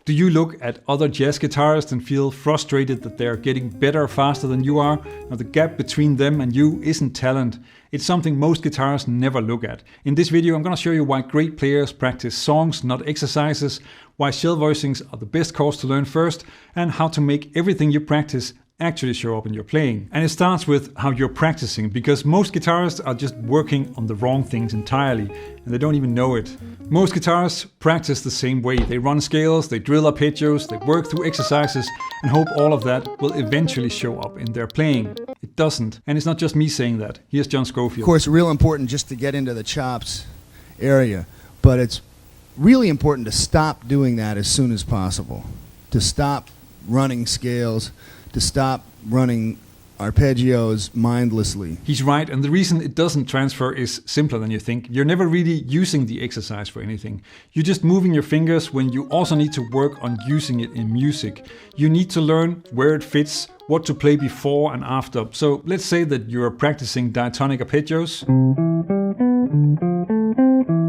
Do you look at other jazz guitarists and feel frustrated that they're getting better faster than you are? Now, the gap between them and you isn't talent. It's something most guitarists never look at. In this video, I'm going to show you why great players practice songs, not exercises, why shell voicings are the best course to learn first, and how to make everything you practice actually show up in your playing. And it starts with how you're practicing, because most guitarists are just working on the wrong things entirely, and they don't even know it. Most guitarists practice the same way. They run scales, they drill arpeggios, they work through exercises, and hope all of that will eventually show up in their playing. It doesn't, and it's not just me saying that. Here's John Schofield. Of course, real important just to get into the chops area, but it's really important to stop doing that as soon as possible. To stop running scales, to stop running arpeggios mindlessly. He's right, and the reason it doesn't transfer is simpler than you think. You're never really using the exercise for anything. You're just moving your fingers when you also need to work on using it in music. You need to learn where it fits, what to play before and after. So let's say that you're practicing diatonic arpeggios.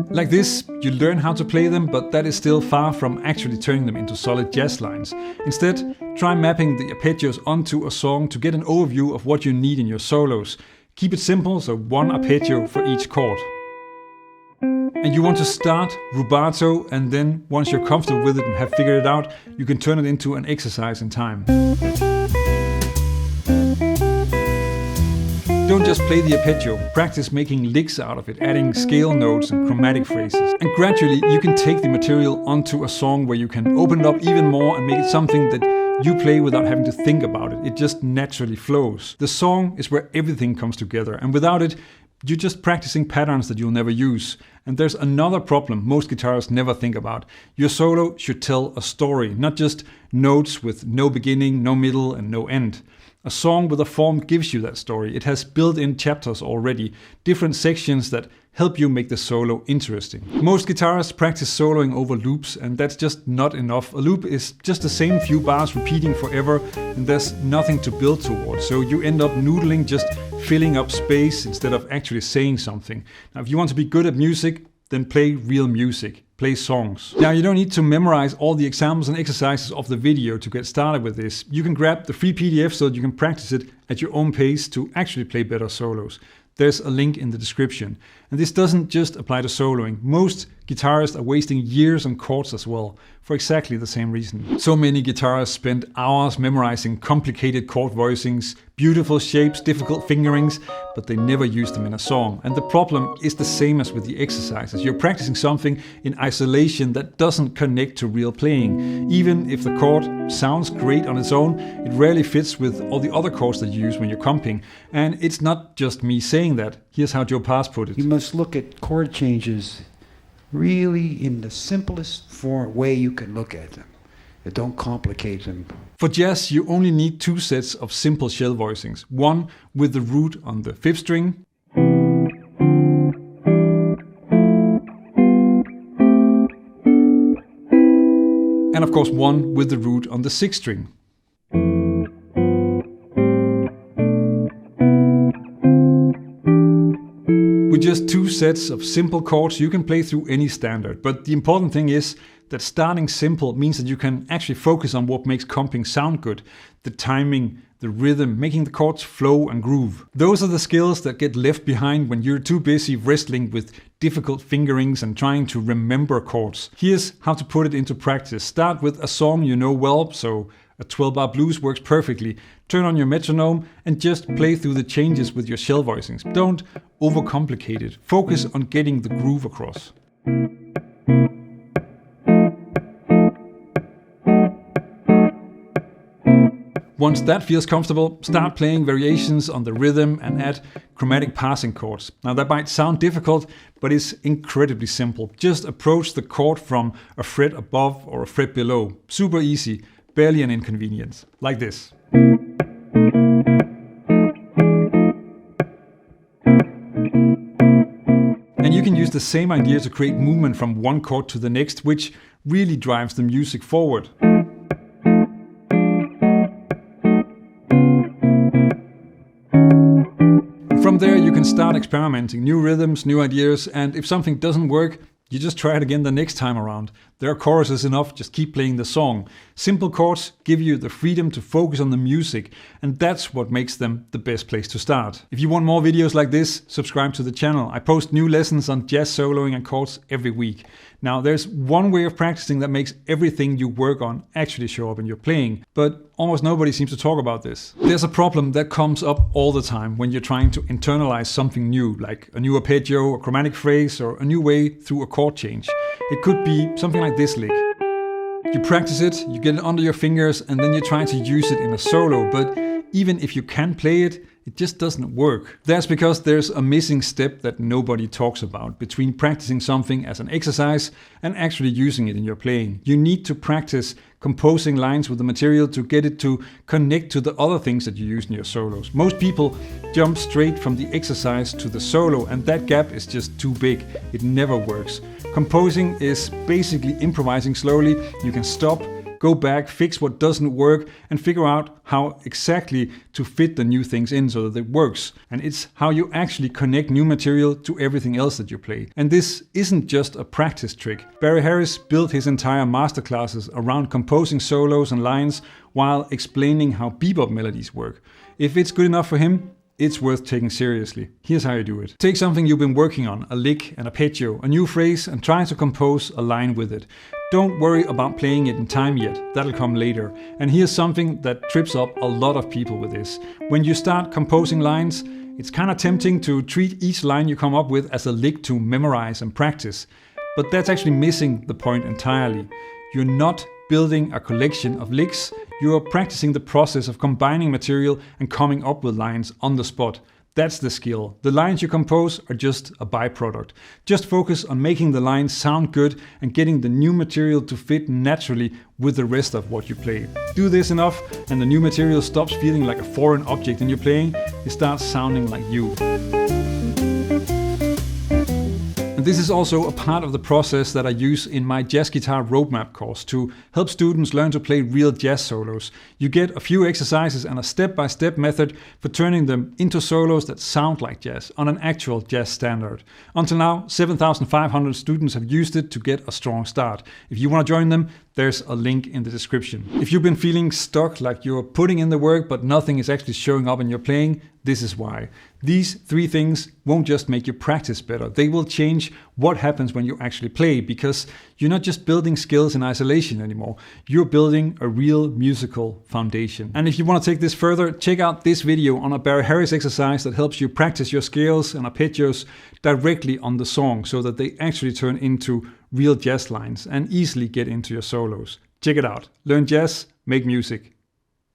Like this, you learn how to play them, but that is still far from actually turning them into solid jazz lines. Instead, try mapping the arpeggios onto a song to get an overview of what you need in your solos. Keep it simple, so one arpeggio for each chord. And you want to start rubato, and then once you're comfortable with it and have figured it out, you can turn it into an exercise in time. Don't just play the arpeggio, practice making licks out of it, adding scale notes and chromatic phrases. And gradually you can take the material onto a song where you can open it up even more and make it something that you play without having to think about it. It just naturally flows. The song is where everything comes together, and without it, you're just practicing patterns that you'll never use. And there's another problem most guitarists never think about. Your solo should tell a story, not just notes with no beginning, no middle, and no end. A song with a form gives you that story. It has built-in chapters already, different sections that help you make the solo interesting. Most guitarists practice soloing over loops, and that's just not enough. A loop is just the same few bars repeating forever, and there's nothing to build towards. So you end up noodling, just filling up space instead of actually saying something. Now, if you want to be good at music, then play real music. Play songs. Now, you don't need to memorize all the examples and exercises of the video to get started with this. You can grab the free PDF so that you can practice it at your own pace to actually play better solos. There's a link in the description. And this doesn't just apply to soloing. Most guitarists are wasting years on chords as well, for exactly the same reason. So many guitarists spend hours memorizing complicated chord voicings, beautiful shapes, difficult fingerings, but they never use them in a song. And the problem is the same as with the exercises. You're practicing something in isolation that doesn't connect to real playing. Even if the chord sounds great on its own, it rarely fits with all the other chords that you use when you're comping. And it's not just me saying that. Here's how Joe Pass put it. You must look at chord changes really in the simplest way you can look at them. Don't complicate them. For jazz, you only need two sets of simple shell voicings. One with the root on the 5th string, and of course one with the root on the 6th string. With just two sets of simple chords, you can play through any standard. But the important thing is that starting simple means that you can actually focus on what makes comping sound good. The timing, the rhythm, making the chords flow and groove. Those are the skills that get left behind when you're too busy wrestling with difficult fingerings and trying to remember chords. Here's how to put it into practice. Start with a song you know well, so a 12-bar blues works perfectly. Turn on your metronome and just play through the changes with your shell voicings. Don't overcomplicate it. Focus on getting the groove across. Once that feels comfortable, start playing variations on the rhythm and add chromatic passing chords. Now, that might sound difficult, but it's incredibly simple. Just approach the chord from a fret above or a fret below. Super easy, barely an inconvenience. Like this. And you can use the same idea to create movement from one chord to the next, which really drives the music forward. From there, you can start experimenting, new rhythms, new ideas, and if something doesn't work, You just try it again the next time around. There are choruses enough, just keep playing the song. Simple chords give you the freedom to focus on the music, and that's what makes them the best place to start. If you want more videos like this, subscribe to the channel. I post new lessons on jazz soloing and chords every week. Now, there's one way of practicing that makes everything you work on actually show up in your playing, but almost nobody seems to talk about this. There's a problem that comes up all the time when you're trying to internalize something new, like a new arpeggio, a chromatic phrase, or a new way through a chord change. It could be something like this lick. You practice it, you get it under your fingers, and then you try to use it in a solo, but even if you can play it, it just doesn't work. That's because there's a missing step that nobody talks about between practicing something as an exercise and actually using it in your playing. You need to practice composing lines with the material to get it to connect to the other things that you use in your solos. Most people jump straight from the exercise to the solo, and that gap is just too big. It never works. Composing is basically improvising slowly. You can stop, go back, fix what doesn't work, and figure out how exactly to fit the new things in so that it works. And it's how you actually connect new material to everything else that you play. And this isn't just a practice trick. Barry Harris built his entire masterclasses around composing solos and lines while explaining how bebop melodies work. If it's good enough for him, it's worth taking seriously. Here's how you do it. Take something you've been working on, a lick, an arpeggio, a new phrase, and try to compose a line with it. Don't worry about playing it in time yet, that'll come later. And here's something that trips up a lot of people with this. When you start composing lines, it's kind of tempting to treat each line you come up with as a lick to memorize and practice. But that's actually missing the point entirely. You're not building a collection of licks, you are practicing the process of combining material and coming up with lines on the spot. That's the skill. The lines you compose are just a byproduct. Just focus on making the lines sound good and getting the new material to fit naturally with the rest of what you play. Do this enough and the new material stops feeling like a foreign object in your playing. It starts sounding like you. And this is also a part of the process that I use in my jazz guitar roadmap course to help students learn to play real jazz solos. You get a few exercises and a step-by-step method for turning them into solos that sound like jazz on an actual jazz standard. Until now, 7,500 students have used it to get a strong start. If you want to join them, there's a link in the description. If you've been feeling stuck, like you're putting in the work but nothing is actually showing up in your playing, this is why. These 3 things won't just make you practice better, they will change what happens when you actually play, because you're not just building skills in isolation anymore, you're building a real musical foundation. And if you want to take this further, check out this video on a Barry Harris exercise that helps you practice your scales and arpeggios directly on the song so that they actually turn into real jazz lines and easily get into your solos. Check it out. Learn jazz, make music.